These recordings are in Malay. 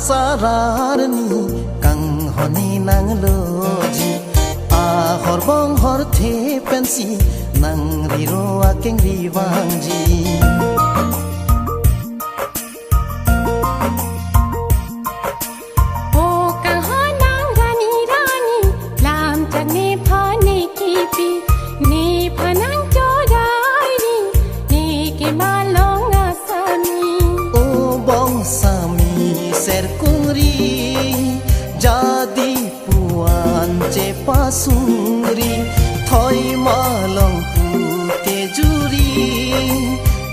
sararni kang honi nang loji hor bong hor the pensi nang riro akeng riwangji jadi puan cepasuri thoi malong pute juri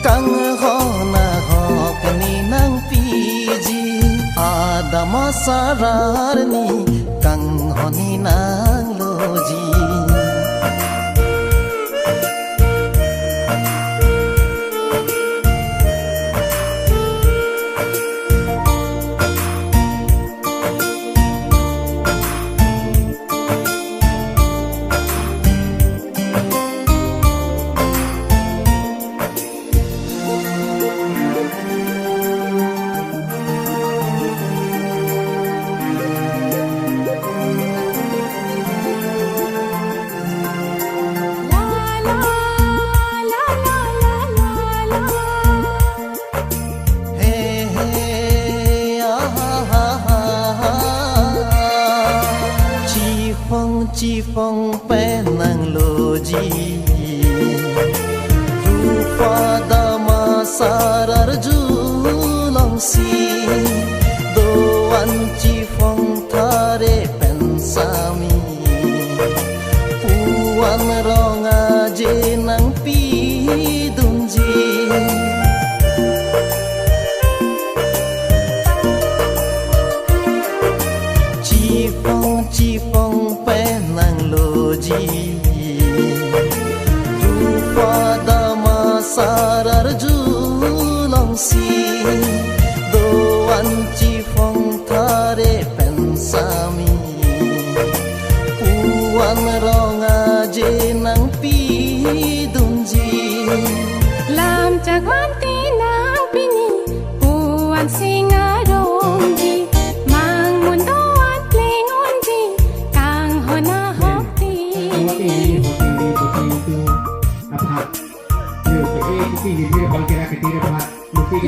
kang hona hokni nang piji adama sararni kang honi nang loji chi phong pe nang loji rupa dama sarar julong si doan chi phong thare pensami puan ronga je nang pi dunji chi phong pe nang loji rupa dama sarar julong si doan chi phong thare pensami puan ronga je nang pi dunji lam chagwanti nang pini puan singarongji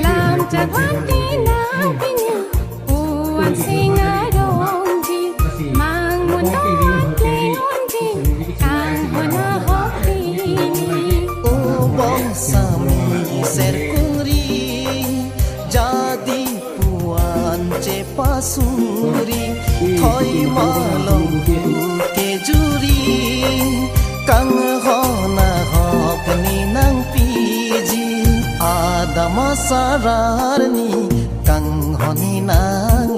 lam chagwanti nang pini puan singarongji mang mundoan plingonji kang hona hokini o bong sami ser kungri jadi puan cepasuri thoi malong ke juri kang hona hokni nang piji adama sararni kang honi nang